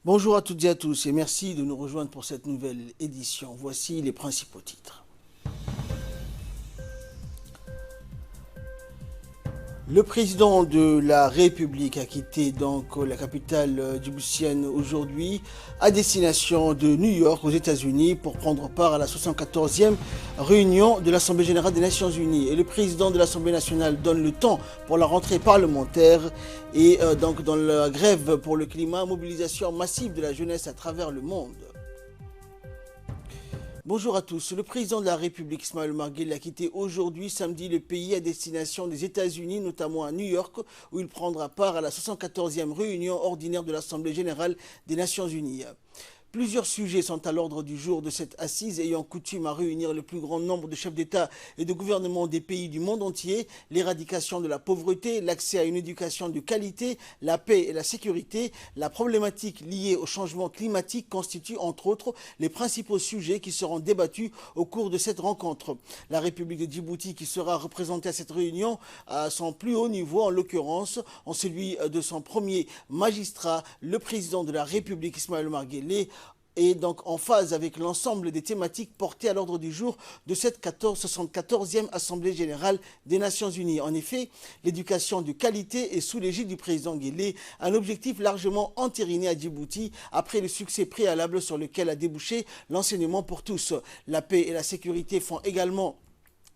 Bonjour à toutes et à tous et merci de nous rejoindre pour cette nouvelle édition. Voici les principaux titres. Le président de la République a quitté donc la capitale djiboutienne aujourd'hui à destination de New York aux États-Unis pour prendre part à la 74e réunion de l'Assemblée générale des Nations unies. Et le président de l'Assemblée nationale donne le temps pour la rentrée parlementaire et donc dans la grève pour le climat, mobilisation massive de la jeunesse à travers le monde. Bonjour à tous. Le président de la République, Ismaël Omar Guelleh, a quitté aujourd'hui, samedi, le pays à destination des États-Unis, notamment à New York, où il prendra part à la 74e réunion ordinaire de l'Assemblée générale des Nations unies. Plusieurs sujets sont à l'ordre du jour de cette assise ayant coutume à réunir le plus grand nombre de chefs d'État et de gouvernements des pays du monde entier, l'éradication de la pauvreté, l'accès à une éducation de qualité, la paix et la sécurité. La problématique liée au changement climatique constitue entre autres les principaux sujets qui seront débattus au cours de cette rencontre. La République de Djibouti, qui sera représentée à cette réunion à son plus haut niveau, en l'occurrence en celui de son premier magistrat, le président de la République, Ismaël Omar Guelleh, et donc en phase avec l'ensemble des thématiques portées à l'ordre du jour de cette 74e Assemblée générale des Nations unies. En effet, l'éducation de qualité est sous l'égide du président Guelleh, un objectif largement entériné à Djibouti après le succès préalable sur lequel a débouché l'enseignement pour tous. La paix et la sécurité font également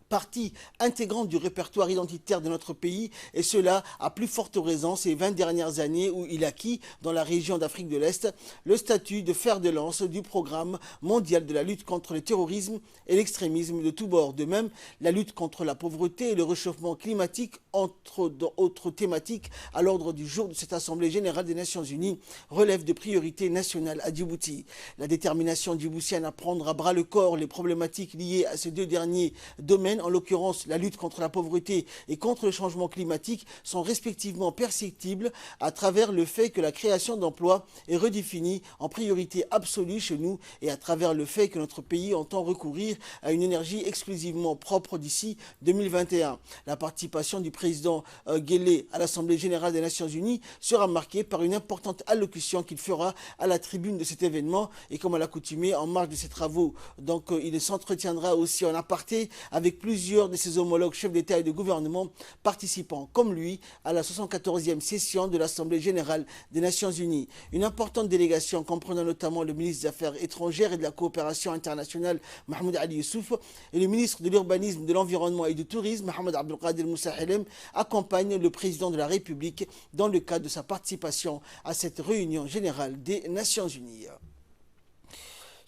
partie intégrante du répertoire identitaire de notre pays, et cela à plus forte raison ces 20 dernières années où il acquit, dans la région d'Afrique de l'Est, le statut de fer de lance du programme mondial de la lutte contre le terrorisme et l'extrémisme de tous bords. De même, la lutte contre la pauvreté et le réchauffement climatique, entre autres thématiques à l'ordre du jour de cette Assemblée générale des Nations unies, relèvent de priorités nationales à Djibouti. La détermination djiboutienne à prendre à bras le corps les problématiques liées à ces deux derniers domaines, en l'occurrence la lutte contre la pauvreté et contre le changement climatique, sont respectivement perceptibles à travers le fait que la création d'emplois est redéfinie en priorité absolue chez nous et à travers le fait que notre pays entend recourir à une énergie exclusivement propre d'ici 2021. La participation du président Guelleh à l'Assemblée générale des Nations unies sera marquée par une importante allocution qu'il fera à la tribune de cet événement, et comme à l'accoutumée, en marge de ses travaux, donc il s'entretiendra aussi en aparté avec plusieurs de ses homologues chefs d'État et de gouvernement participant, comme lui, à la 74e session de l'Assemblée générale des Nations unies. Une importante délégation comprenant notamment le ministre des Affaires étrangères et de la coopération internationale, Mahmoud Ali Youssouf, et le ministre de l'Urbanisme, de l'Environnement et du Tourisme, Mohamed Abdelkader Moussa Helem, accompagnent le président de la République dans le cadre de sa participation à cette réunion générale des Nations unies.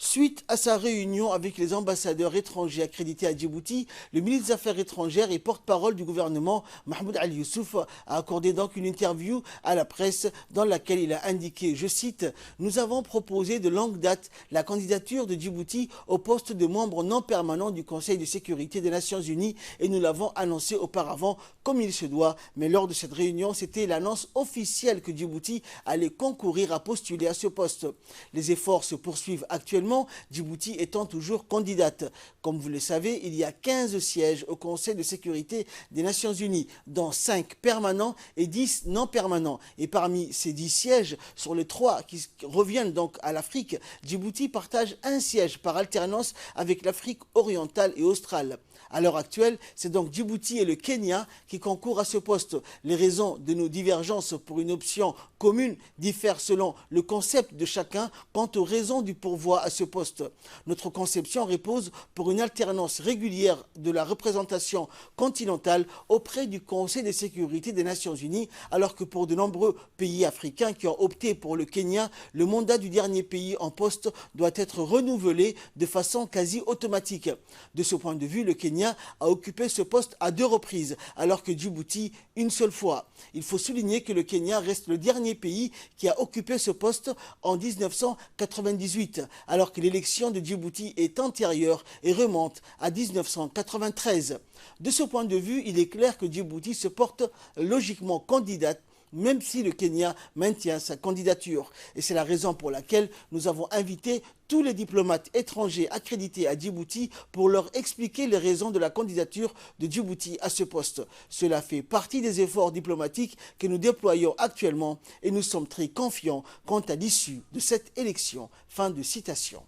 Suite à sa réunion avec les ambassadeurs étrangers accrédités à Djibouti, le ministre des Affaires étrangères et porte-parole du gouvernement, Mahmoud Ali Youssouf, a accordé donc une interview à la presse dans laquelle il a indiqué, je cite, « Nous avons proposé de longue date la candidature de Djibouti au poste de membre non permanent du Conseil de sécurité des Nations unies et nous l'avons annoncé auparavant comme il se doit, mais lors de cette réunion, c'était l'annonce officielle que Djibouti allait concourir à postuler à ce poste. Les efforts se poursuivent actuellement, Djibouti étant toujours candidate. Comme vous le savez, il y a 15 sièges au Conseil de sécurité des Nations unies, dont 5 permanents et 10 non permanents. Et parmi ces 10 sièges, sur les 3 qui reviennent donc à l'Afrique, Djibouti partage un siège par alternance avec l'Afrique orientale et australe. À l'heure actuelle, c'est donc Djibouti et le Kenya qui concourent à ce poste. Les raisons de nos divergences pour une option commune diffèrent selon le concept de chacun quant aux raisons du pourvoi à ce poste. Notre conception repose pour une alternance régulière de la représentation continentale auprès du Conseil de sécurité des Nations unies, alors que pour de nombreux pays africains qui ont opté pour le Kenya, le mandat du dernier pays en poste doit être renouvelé de façon quasi automatique. De ce point de vue, le Kenya a occupé ce poste à 2 reprises, alors que Djibouti une seule fois. Il faut souligner que le Kenya reste le dernier pays qui a occupé ce poste en 1998, alors que l'élection de Djibouti est antérieure et remonte à 1993. De ce point de vue, il est clair que Djibouti se porte logiquement candidate même si le Kenya maintient sa candidature. Et c'est la raison pour laquelle nous avons invité tous les diplomates étrangers accrédités à Djibouti pour leur expliquer les raisons de la candidature de Djibouti à ce poste. Cela fait partie des efforts diplomatiques que nous déployons actuellement et nous sommes très confiants quant à l'issue de cette élection. Fin de citation.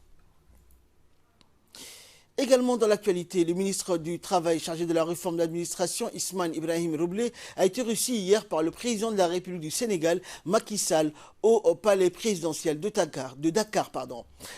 Également dans l'actualité, le ministre du Travail chargé de la réforme de l'administration, Ismaël Ibrahim Roublé, a été reçu hier par le président de la République du Sénégal, Macky Sall, au palais présidentiel de Dakar.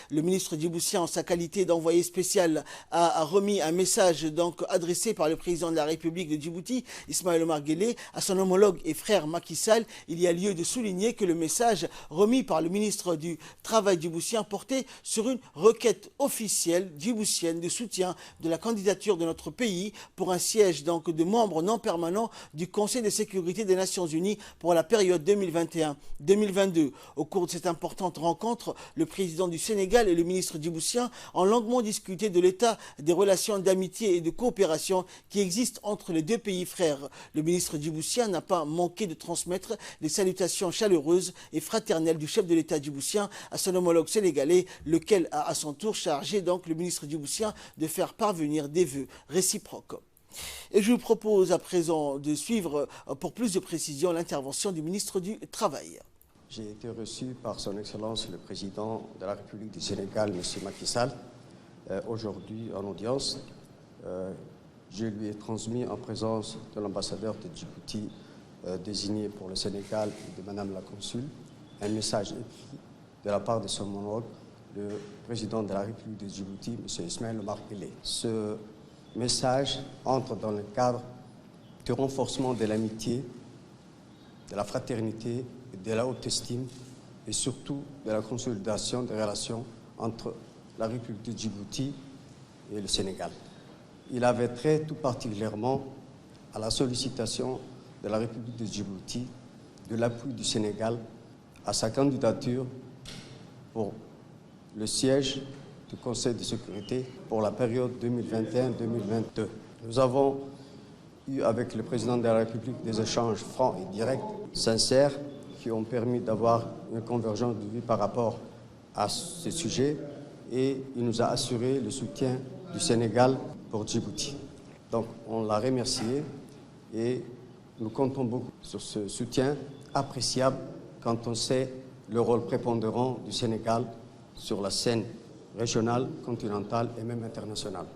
Le ministre djiboutien, en sa qualité d'envoyé spécial, a remis un message adressé par le président de la République de Djibouti, Ismaël Omar Guelleh, à son homologue et frère Macky Sall. Il y a lieu de souligner que le message remis par le ministre du Travail djiboutien portait sur une requête officielle djiboutienne de soutien de la candidature de notre pays pour un siège de membres non permanents du Conseil de sécurité des Nations Unies pour la période 2021-2022. Au cours de cette importante rencontre, le président du Sénégal et le ministre djiboutien ont longuement discuté de l'état des relations d'amitié et de coopération qui existent entre les deux pays frères. Le ministre djiboutien n'a pas manqué de transmettre les salutations chaleureuses et fraternelles du chef de l'État djiboutien à son homologue sénégalais, lequel a à son tour chargé le ministre djiboutien de faire parvenir des vœux réciproques. Et je vous propose à présent de suivre pour plus de précisions l'intervention du ministre du Travail. J'ai été reçu par son Excellence le Président de la République du Sénégal, M. Macky Sall, aujourd'hui en audience. Je lui ai transmis en présence de l'ambassadeur de Djibouti désigné pour le Sénégal et de Madame la Consul un message écrit de la part de son homologue, le Président de la République de Djibouti, M. Ismaël Omar Guelleh. Ce message entre dans le cadre du renforcement de l'amitié, de la fraternité, de la haute estime et surtout de la consolidation des relations entre la République de Djibouti et le Sénégal. Il avait trait tout particulièrement à la sollicitation de la République de Djibouti de l'appui du Sénégal à sa candidature pour le siège du Conseil de sécurité pour la période 2021-2022. Nous avons eu avec le président de la République des échanges francs et directs, sincères, qui ont permis d'avoir une convergence de vues par rapport à ce sujet, et il nous a assuré le soutien du Sénégal pour Djibouti. Donc on l'a remercié et nous comptons beaucoup sur ce soutien appréciable quand on sait le rôle prépondérant du Sénégal sur la scène régionale, continentale et même internationale.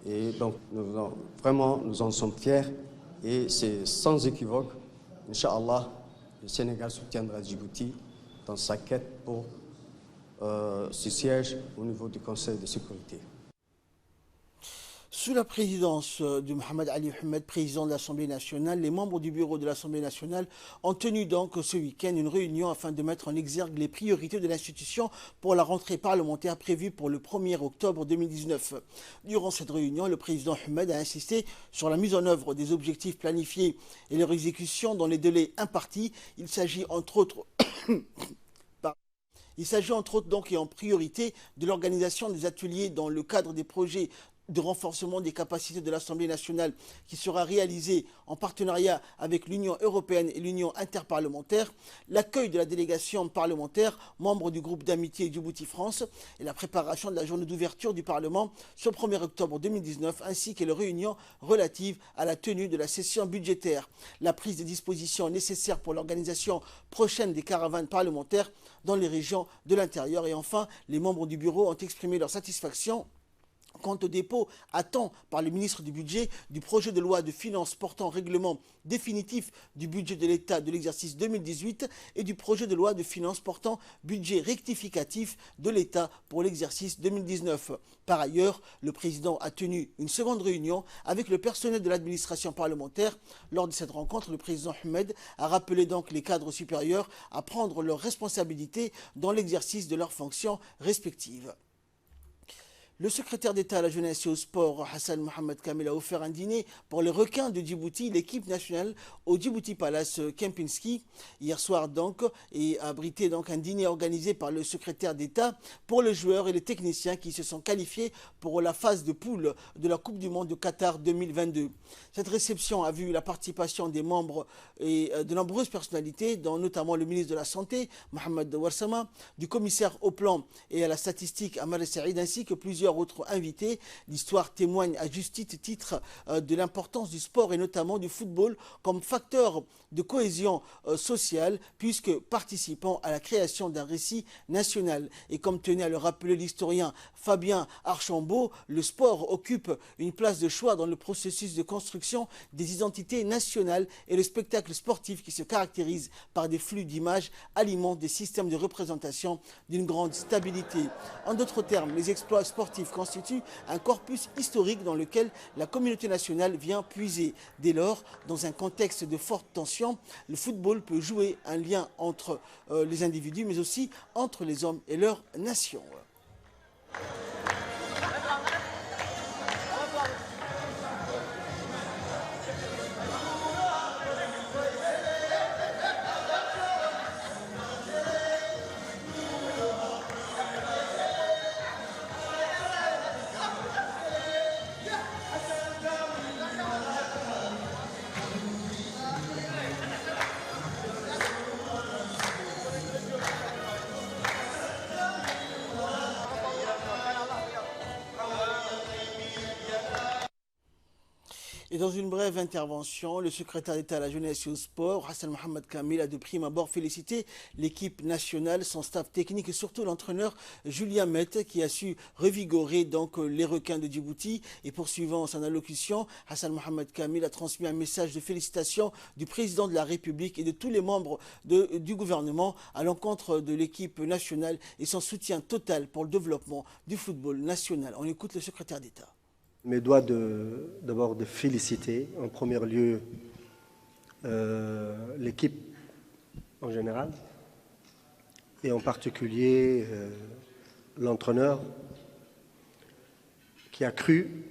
Et donc nous en sommes fiers et c'est sans équivoque, Inch'Allah, le Sénégal soutiendra Djibouti dans sa quête pour ce siège au niveau du Conseil de sécurité. Sous la présidence de Mohamed Ali Mohamed, président de l'Assemblée nationale, les membres du bureau de l'Assemblée nationale ont tenu ce week-end une réunion afin de mettre en exergue les priorités de l'institution pour la rentrée parlementaire prévue pour le 1er octobre 2019. Durant cette réunion, le président Mohamed a insisté sur la mise en œuvre des objectifs planifiés et leur exécution dans les délais impartis. Il s'agit entre autres et en priorité de l'organisation des ateliers dans le cadre des projets de renforcement des capacités de l'Assemblée nationale qui sera réalisé en partenariat avec l'Union européenne et l'Union interparlementaire, l'accueil de la délégation parlementaire, membre du groupe d'amitié Djibouti-France, et la préparation de la journée d'ouverture du Parlement ce 1er octobre 2019, ainsi que les réunions relatives à la tenue de la session budgétaire, la prise des dispositions nécessaires pour l'organisation prochaine des caravanes parlementaires dans les régions de l'intérieur. Et enfin, les membres du bureau ont exprimé leur satisfaction quant au dépôt à temps par le ministre du Budget du projet de loi de finances portant règlement définitif du budget de l'État de l'exercice 2018 et du projet de loi de finances portant budget rectificatif de l'État pour l'exercice 2019. Par ailleurs, le président a tenu une seconde réunion avec le personnel de l'administration parlementaire. Lors de cette rencontre, le président Mohamed a rappelé les cadres supérieurs à prendre leurs responsabilités dans l'exercice de leurs fonctions respectives. Le secrétaire d'État à la jeunesse et au sport, Hassan Mohamed Kamel, a offert un dîner pour les requins de Djibouti, l'équipe nationale, au Djibouti Palace Kempinski, hier soir donc, et a abrité donc un dîner organisé par le secrétaire d'État pour les joueurs et les techniciens qui se sont qualifiés pour la phase de poule de la Coupe du Monde de Qatar 2022. Cette réception a vu la participation des membres et de nombreuses personnalités, dont notamment le ministre de la Santé, Mohamed Warsama, du commissaire au plan et à la statistique, Amar Saïd, ainsi que plusieurs autres invités. L'histoire témoigne à juste titre de l'importance du sport et notamment du football comme facteur de cohésion sociale, puisque participant à la création d'un récit national. Et comme tenait à le rappeler l'historien Fabien Archambault, le sport occupe une place de choix dans le processus de construction des identités nationales, et le spectacle sportif qui se caractérise par des flux d'images alimente des systèmes de représentation d'une grande stabilité. En d'autres termes, les exploits sportifs constituent un corpus historique dans lequel la communauté nationale vient puiser. Dès lors, dans un contexte de forte tension, le football peut jouer un lien entre les individus, mais aussi entre les hommes et leur nation. Et dans une brève intervention, le secrétaire d'État à la jeunesse et au sport, Hassan Mohamed Kamel, a de prime abord félicité l'équipe nationale, son staff technique et surtout l'entraîneur Julien Mette qui a su revigorer donc les requins de Djibouti. Et poursuivant son allocution, Hassan Mohamed Kamel a transmis un message de félicitations du président de la République et de tous les membres du gouvernement à l'encontre de l'équipe nationale et son soutien total pour le développement du football national. On écoute le secrétaire d'État. Je me dois d'abord de féliciter en premier lieu l'équipe en général et en particulier l'entraîneur qui a cru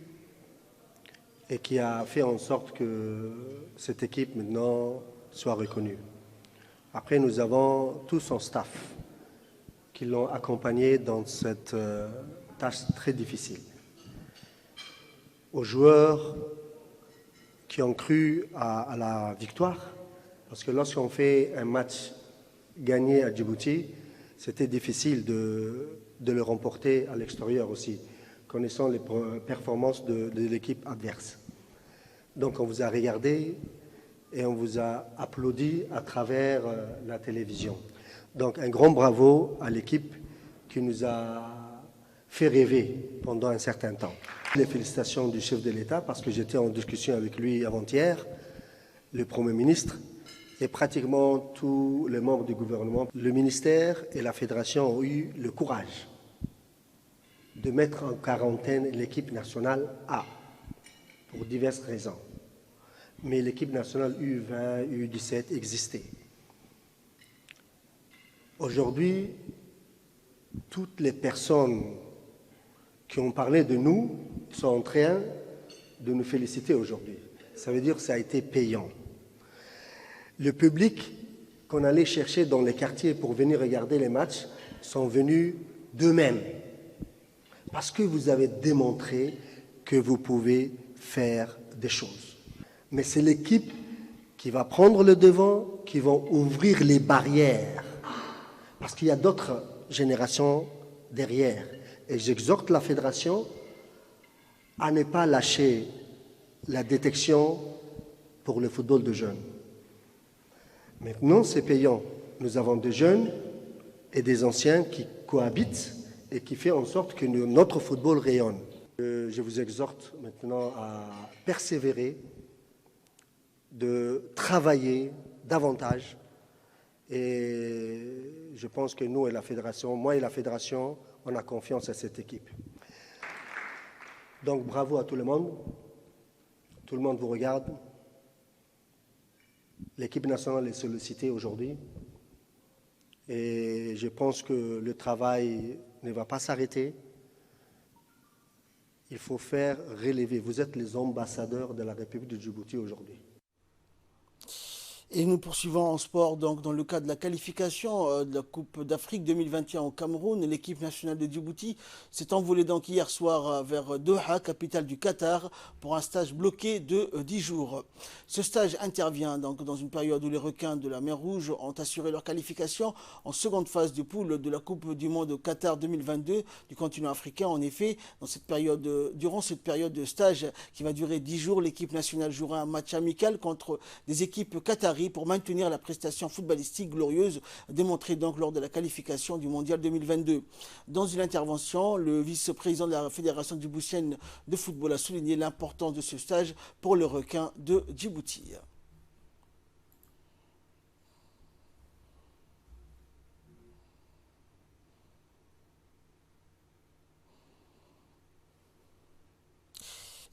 et qui a fait en sorte que cette équipe maintenant soit reconnue. Après, nous avons tout son staff qui l'ont accompagné dans cette tâche très difficile. Aux joueurs qui ont cru à la victoire, parce que lorsqu'on fait un match gagné à Djibouti, c'était difficile de le remporter à l'extérieur aussi, connaissant les performances de l'équipe adverse. Donc on vous a regardé et on vous a applaudi à travers la télévision. Donc un grand bravo à l'équipe qui nous a fait rêver pendant un certain temps. Les félicitations du chef de l'État, parce que j'étais en discussion avec lui avant-hier, le Premier ministre, et pratiquement tous les membres du gouvernement. Le ministère et la fédération ont eu le courage de mettre en quarantaine l'équipe nationale A, pour diverses raisons. Mais l'équipe nationale U20, U17 existait. Aujourd'hui, toutes les personnes qui ont parlé de nous sont en train de nous féliciter aujourd'hui. Ça veut dire que ça a été payant. Le public qu'on allait chercher dans les quartiers pour venir regarder les matchs sont venus d'eux-mêmes. Parce que vous avez démontré que vous pouvez faire des choses. Mais c'est l'équipe qui va prendre le devant, qui va ouvrir les barrières. Parce qu'il y a d'autres générations derrière. Et j'exhorte la fédération à ne pas lâcher la détection pour le football de jeunes. Maintenant, c'est payant. Nous avons des jeunes et des anciens qui cohabitent et qui font en sorte que notre football rayonne. Je vous exhorte maintenant à persévérer, de travailler davantage. Et je pense que nous et la fédération, moi et la fédération, on a confiance à cette équipe. Donc bravo à tout le monde. Tout le monde vous regarde. L'équipe nationale est sollicitée aujourd'hui. Et je pense que le travail ne va pas s'arrêter. il faut faire relever. Vous êtes les ambassadeurs de la République de Djibouti aujourd'hui. Et nous poursuivons en sport, donc dans le cadre de la qualification de la Coupe d'Afrique 2021 au Cameroun. L'équipe nationale de Djibouti s'est envolée donc hier soir vers Doha, capitale du Qatar, pour un stage bloqué de 10 jours. Ce stage intervient donc dans une période où les requins de la mer Rouge ont assuré leur qualification en seconde phase de poule de la Coupe du Monde au Qatar 2022 du continent africain. En effet, durant cette période de stage qui va durer 10 jours, l'équipe nationale jouera un match amical contre des équipes qataries pour maintenir la prestation footballistique glorieuse démontrée donc lors de la qualification du Mondial 2022. Dans une intervention, le vice-président de la Fédération djiboutienne de football a souligné l'importance de ce stage pour le requin de Djibouti.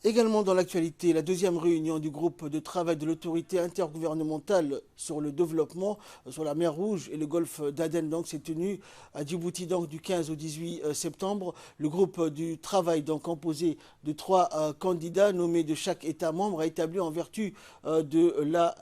Également dans l'actualité, la deuxième réunion du groupe de travail de l'autorité intergouvernementale sur le développement sur la mer Rouge et le golfe d'Aden s'est tenue à Djibouti donc, du 15 au 18 septembre. Le groupe du travail donc composé de 3 candidats nommés de chaque État membre a établi en vertu de la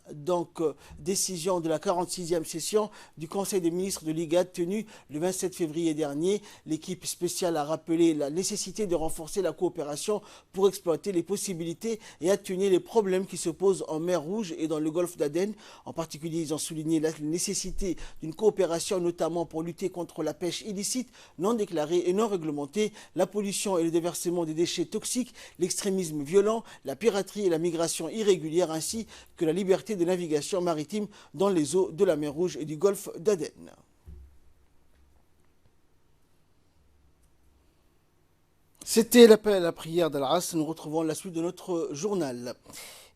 décision de la 46e session du Conseil des ministres de l'IGAD tenue le 27 février dernier. L'équipe spéciale a rappelé la nécessité de renforcer la coopération pour exploiter les possibilités et atténuer les problèmes qui se posent en mer Rouge et dans le golfe d'Aden. En particulier, ils ont souligné la nécessité d'une coopération, notamment pour lutter contre la pêche illicite, non déclarée et non réglementée, la pollution et le déversement des déchets toxiques, l'extrémisme violent, la piraterie et la migration irrégulière, ainsi que la liberté de navigation maritime dans les eaux de la mer Rouge et du golfe d'Aden. C'était l'appel à la prière d'Al-As. Nous retrouvons la suite de notre journal.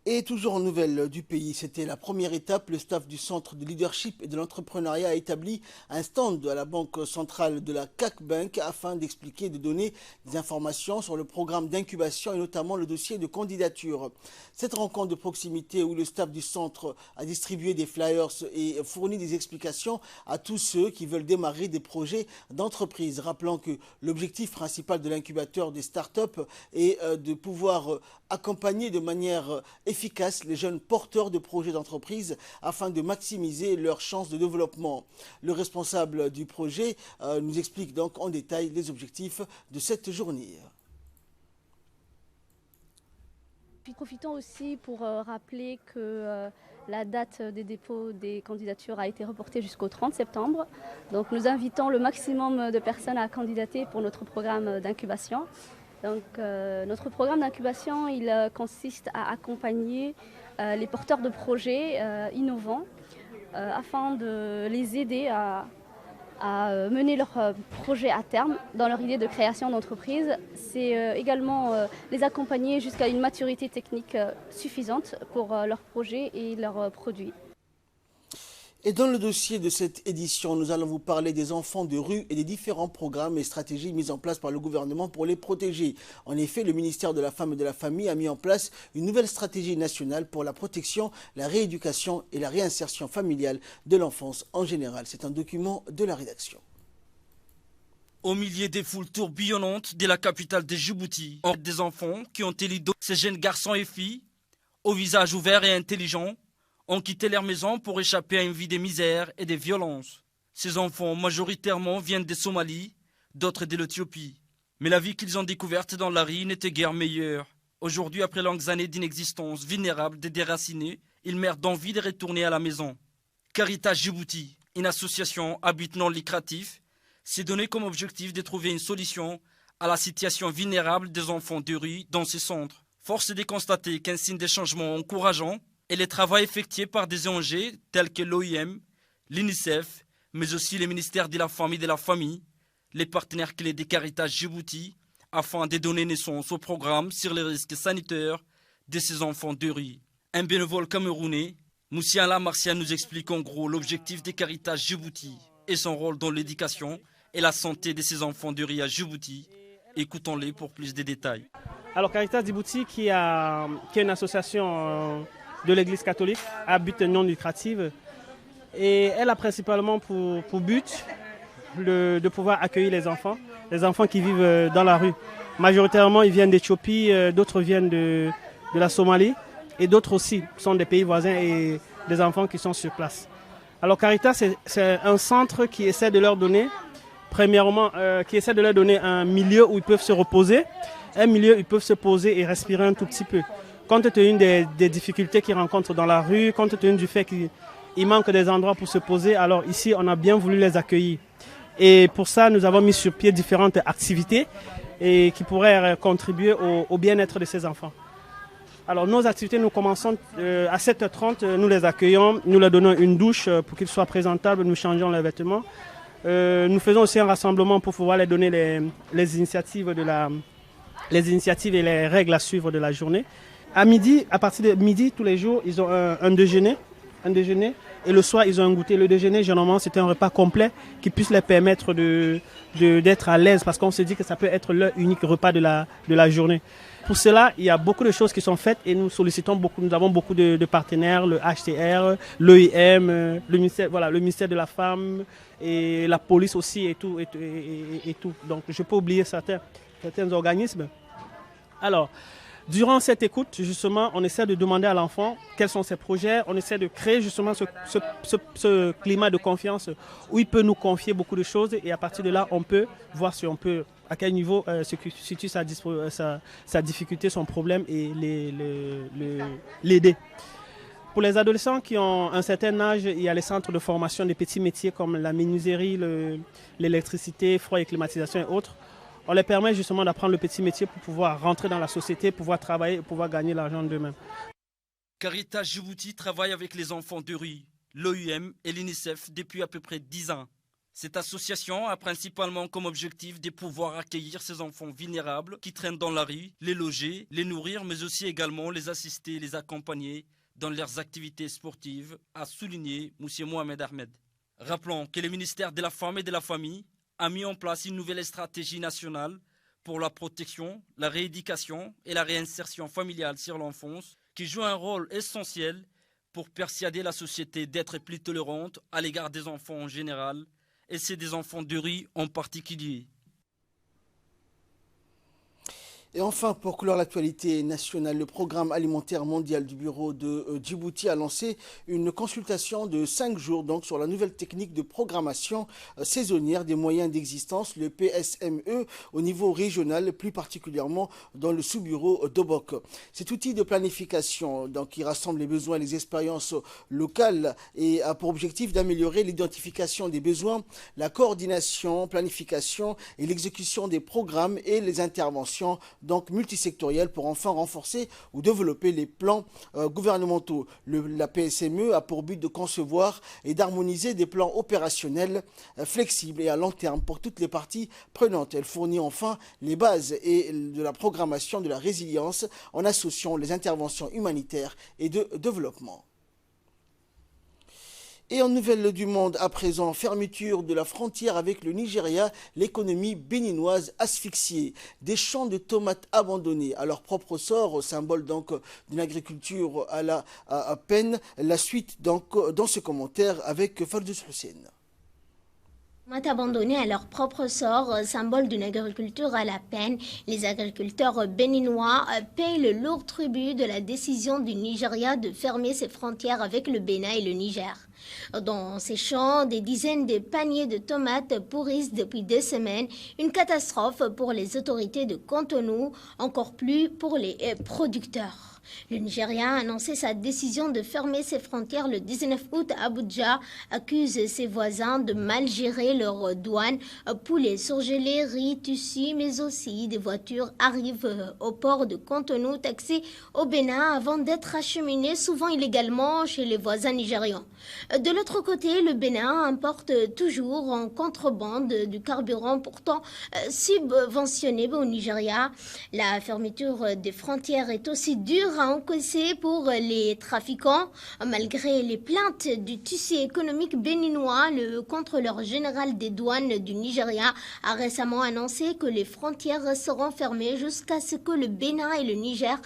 Et toujours en nouvelles du pays, c'était la première étape. Le staff du Centre de leadership et de l'entrepreneuriat a établi un stand à la Banque centrale de la CAC Bank afin d'expliquer et de donner des informations sur le programme d'incubation et notamment le dossier de candidature. Cette rencontre de proximité où le staff du centre a distribué des flyers et fourni des explications à tous ceux qui veulent démarrer des projets d'entreprise. Rappelant que l'objectif principal de l'incubateur des startups est de pouvoir accompagner de manière efficace les jeunes porteurs de projets d'entreprise afin de maximiser leurs chances de développement. Le responsable du projet nous explique donc en détail les objectifs de cette journée. Puis profitons aussi pour rappeler que la date des dépôts des candidatures a été reportée jusqu'au 30 septembre. Donc nous invitons le maximum de personnes à candidater pour notre programme d'incubation. Donc, notre programme d'incubation, il consiste à accompagner les porteurs de projets innovants afin de les aider à mener leurs projets à terme dans leur idée de création d'entreprise. C'est également les accompagner jusqu'à une maturité technique suffisante pour leurs projets et leurs produits. Et dans le dossier de cette édition, nous allons vous parler des enfants de rue et des différents programmes et stratégies mises en place par le gouvernement pour les protéger. En effet, le ministère de la Femme et de la Famille a mis en place une nouvelle stratégie nationale pour la protection, la rééducation et la réinsertion familiale de l'enfance en général. C'est un document de la rédaction. Au milieu des foules tourbillonnantes de la capitale de Djibouti, des enfants qui ont élu ces jeunes garçons et filles, au visage ouvert et intelligent, ont quitté leur maison pour échapper à une vie de misère et de violence. Ces enfants, majoritairement, viennent de Somalie, d'autres de l'Éthiopie. Mais la vie qu'ils ont découverte dans la rue n'était guère meilleure. Aujourd'hui, après longues années d'inexistence vulnérable et déracinée, ils meurent d'envie de retourner à la maison. Caritas Djibouti, une association à but non lucratif, s'est donné comme objectif de trouver une solution à la situation vulnérable des enfants de rue dans ces centres. Force est de constater qu'un signe de changement encourageant et le travail effectué par des ONG tels que l'OIM, l'UNICEF, mais aussi les ministères de la Femme et de la Famille, les partenaires clés des Caritas Djibouti, afin de donner naissance au programme sur les risques sanitaires de ces enfants de rue. Un bénévole camerounais, Moussiala Martial, nous explique en gros l'objectif des Caritas Djibouti et son rôle dans l'éducation et la santé de ces enfants de rue à Djibouti. Écoutons-les pour plus de détails. Alors Caritas Djibouti, qui est une association de l'Église catholique à but non lucratif, et elle a principalement pour but de pouvoir accueillir les enfants qui vivent dans la rue. Majoritairement, ils viennent d'Éthiopie, d'autres viennent de la Somalie et d'autres aussi sont des pays voisins et des enfants qui sont sur place. Alors Caritas, c'est un centre qui essaie de leur donner, premièrement, un milieu où ils peuvent se reposer, un milieu où ils peuvent se poser et respirer un tout petit peu. Compte tenu des difficultés qu'ils rencontrent dans la rue, compte tenu du fait qu'il manque des endroits pour se poser, alors ici, on a bien voulu les accueillir. Et pour ça, nous avons mis sur pied différentes activités et qui pourraient contribuer au bien-être de ces enfants. Alors nos activités, nous commençons à 7h30, nous les accueillons, nous leur donnons une douche pour qu'ils soient présentables, nous changeons leurs vêtements. Nous faisons aussi un rassemblement pour pouvoir les donner les initiatives et les règles à suivre de la journée. À midi, à partir de midi, tous les jours, ils ont un déjeuner. Et le soir, ils ont un goûter. Le déjeuner, généralement, c'est un repas complet qui puisse les permettre d'être à l'aise parce qu'on se dit que ça peut être leur unique repas de la journée. Pour cela, il y a beaucoup de choses qui sont faites et nous sollicitons beaucoup. Nous avons beaucoup de partenaires, le HCR, l'OIM, le ministère de la Femme et la police aussi et tout. Donc, je peux oublier certains organismes. Alors, durant cette écoute, justement, on essaie de demander à l'enfant quels sont ses projets. On essaie de créer justement ce climat de confiance où il peut nous confier beaucoup de choses et à partir de là, on peut voir si on peut, à quel niveau se situe sa difficulté, son problème et l'aider. Pour les adolescents qui ont un certain âge, il y a les centres de formation des petits métiers comme la menuiserie, l'électricité, froid et climatisation et autres. On leur permet justement d'apprendre le petit métier pour pouvoir rentrer dans la société, pouvoir travailler et pouvoir gagner l'argent d'eux-mêmes. Caritas Djibouti travaille avec les enfants de rue, l'OIM et l'UNICEF depuis à peu près 10 ans. Cette association a principalement comme objectif de pouvoir accueillir ces enfants vulnérables qui traînent dans la rue, les loger, les nourrir, mais aussi également les assister, les accompagner dans leurs activités sportives, a souligné M. Mohamed Ahmed. Rappelons que le ministère de la Femme et de la Famille a mis en place une nouvelle stratégie nationale pour la protection, la rééducation et la réinsertion familiale sur l'enfance qui joue un rôle essentiel pour persuader la société d'être plus tolérante à l'égard des enfants en général et c'est des enfants de rue en particulier. Et enfin, pour clore l'actualité nationale, le Programme alimentaire mondial du bureau de Djibouti a lancé une consultation de 5 jours donc, sur la nouvelle technique de programmation saisonnière des moyens d'existence, le PSME, au niveau régional, plus particulièrement dans le sous-bureau d'Obok. Cet outil de planification donc, qui rassemble les besoins et les expériences locales et a pour objectif d'améliorer l'identification des besoins, la coordination, planification et l'exécution des programmes et les interventions donc multisectoriel pour enfin renforcer ou développer les plans gouvernementaux. La PSME a pour but de concevoir et d'harmoniser des plans opérationnels flexibles et à long terme pour toutes les parties prenantes. Elle fournit enfin les bases et de la programmation de la résilience en associant les interventions humanitaires et de développement. Et en nouvelles du monde, à présent, fermeture de la frontière avec le Nigeria, l'économie béninoise asphyxiée. Des champs de tomates abandonnés à leur propre sort, symbole donc d'une agriculture à peine. La suite donc dans ce commentaire avec Fardous Hussein. Tomates abandonnés à leur propre sort, symbole d'une agriculture à la peine, les agriculteurs béninois payent le lourd tribut de la décision du Nigeria de fermer ses frontières avec le Bénin et le Niger. Dans ces champs, des dizaines de paniers de tomates pourrissent depuis des semaines, une catastrophe pour les autorités de Cotonou, encore plus pour les producteurs. Le Nigeria a annoncé sa décision de fermer ses frontières le 19 août à Abuja, accuse ses voisins de mal gérer leurs douanes. Poulets surgelés, riz, tissus, mais aussi des voitures arrivent au port de Cotonou, taxées au Bénin avant d'être acheminées souvent illégalement chez les voisins nigérians. De l'autre côté, le Bénin importe toujours en contrebande du carburant pourtant subventionné au Nigeria. La fermeture des frontières est aussi dure à encaisser pour les trafiquants. Malgré les plaintes du tissu économique béninois, le contrôleur général des douanes du Nigeria a récemment annoncé que les frontières seront fermées jusqu'à ce que le Bénin et le Niger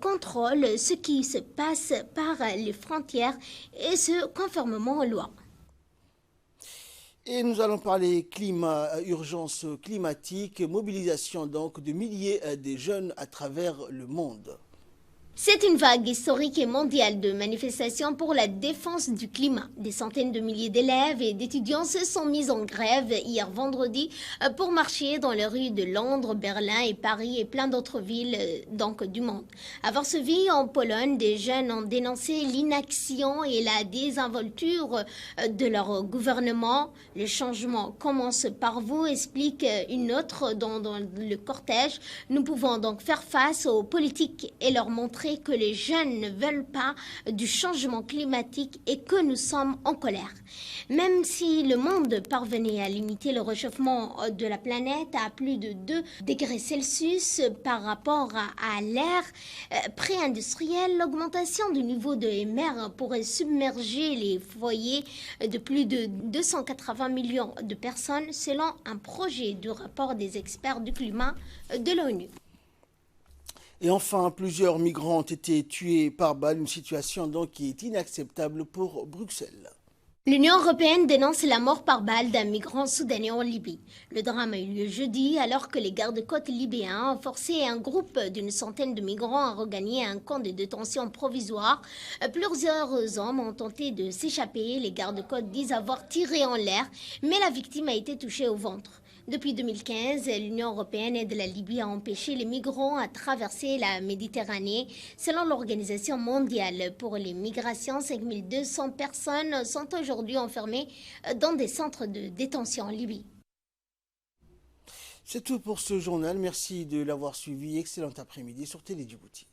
contrôlent ce qui se passe par les frontières et ce conformément aux lois. Et nous allons parler climat, urgence climatique, mobilisation donc de milliers de jeunes à travers le monde. C'est une vague historique et mondiale de manifestations pour la défense du climat. Des centaines de milliers d'élèves et d'étudiants se sont mis en grève hier vendredi pour marcher dans les rues de Londres, Berlin et Paris et plein d'autres villes du monde. À Varsovie, en Pologne, des jeunes ont dénoncé l'inaction et la désinvolture de leur gouvernement. Le changement commence par vous, explique une autre dans le cortège. Nous pouvons donc faire face aux politiques et leur montrer que les jeunes ne veulent pas du changement climatique et que nous sommes en colère. Même si le monde parvenait à limiter le réchauffement de la planète à plus de 2 degrés Celsius par rapport à l'ère pré-industrielle, l'augmentation du niveau de mer pourrait submerger les foyers de plus de 280 millions de personnes selon un projet de rapport des experts du climat de l'ONU. Et enfin, plusieurs migrants ont été tués par balle, une situation donc qui est inacceptable pour Bruxelles. L'Union européenne dénonce la mort par balle d'un migrant soudanais en Libye. Le drame a eu lieu jeudi alors que les gardes-côtes libyens ont forcé un groupe d'une centaine de migrants à regagner un camp de détention provisoire. Plusieurs hommes ont tenté de s'échapper. Les gardes-côtes disent avoir tiré en l'air, mais la victime a été touchée au ventre. Depuis 2015, l'Union européenne aide la Libye à empêcher les migrants à traverser la Méditerranée. Selon l'Organisation mondiale pour les migrations, 5200 personnes sont aujourd'hui enfermées dans des centres de détention en Libye. C'est tout pour ce journal. Merci de l'avoir suivi. Excellent après-midi sur Télé Djibouti.